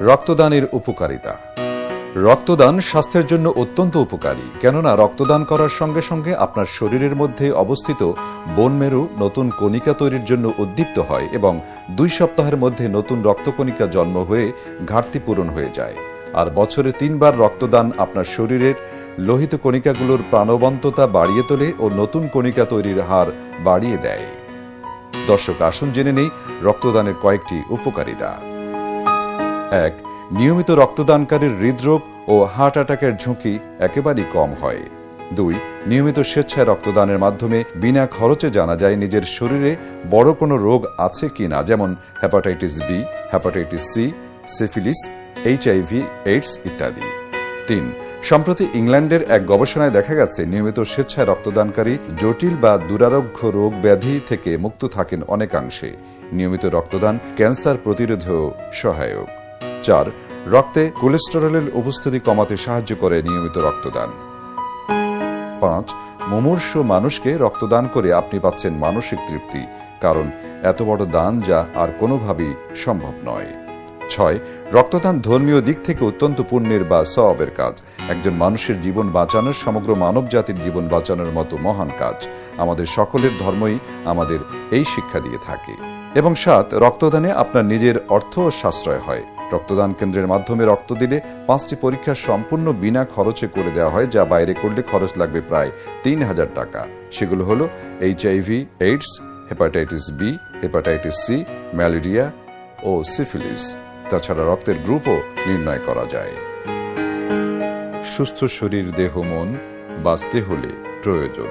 রক্তদানের উপকারিতা। রক্তদান স্বাস্থ্যের জন্য অত্যন্ত উপকারী, কেননা রক্তদান করার সঙ্গে সঙ্গে আপনার শরীরের মধ্যে অবস্থিত বোন মেরু নতুন কণিকা তৈরির জন্য উদ্দীপ্ত হয় এবং 2 সপ্তাহের মধ্যে নতুন রক্তকণিকা জন্ম হয়ে ঘাটতি পূরণ হয়ে যায়। আর বছরে 3 বার রক্তদান আপনার শরীরের লোহিত কণিকাগুলোর প্রাণবন্ততা বাড়িয়ে তোলে ও নতুন কণিকা তৈরির হার বাড়িয়ে দেয়। দর্শক, আসুন জেনে নেই রক্তদানের কয়েকটি উপকারিতা। 1. নিয়মিত রক্তদানকারীর হৃদরোগ ও হার্ট অ্যাটাকের ঝুঁকি একেবারেই কম হয়। 2. নিয়মিত স্বেচ্ছায় রক্তদানের মাধ্যমে বিনা খরচে জানা যায় নিজের শরীরে বড় কোনো রোগ আছে কিনা, যেমন hepatitis B, hepatitis C, syphilis, HIV, AIDS ইত্যাদি। 3. সম্প্রতি ইংল্যান্ডের এক গবেষণায় দেখা গেছে নিয়মিত স্বেচ্ছায় রক্তদানকারী জটিল বা দুরারোগ্য রোগ ব্যাধি থেকে মুক্ত থাকেন অনেকাংশে। নিয়মিত রক্তদান ক্যান্সার প্রতিরোধেও সহায়ক। 4. রক্তে কোলেস্টেরলের উপস্থিতি কমাতে সাহায্য করে নিয়মিত রক্তদান। 5. মুমূর্ষু মানুষকে রক্তদান করে আপনি পাচ্ছেন মানসিক তৃপ্তি, কারণ এত বড় দান যা আর কোনোভাবেই সম্ভব নয়। 6. রক্তদান ধর্মীয় দিক থেকে অত্যন্ত পুণ্যের বা সওয়াবের কাজ। একজন মানুষের জীবন বাঁচানোর সমগ্র মানব জাতির জীবন বাঁচানোর মতো মহান কাজ। আমাদের সকলের ধর্মই আমাদের এই শিক্ষা দিয়ে থাকে। এবং 7. রক্তদানে আপনার নিজের অর্থ সাশ্রয় হয়। রক্তদান কেন্দ্রের মাধ্যমে রক্ত দিলে 5টি পরীক্ষা সম্পূর্ণ বিনা খরচে করে দেওয়া হয়, যা বাইরে করলে খরচ লাগবে প্রায় 3000 টাকা। সেগুলো হলো HIV, AIDS, hepatitis B, hepatitis C, malaria ও সিফিলিস। তাছাড়া রক্তের গ্রুপও নির্ণয় করা যায়। সুস্থ শরীর, দেহ, মন বাঁচতে হলে প্রয়োজন।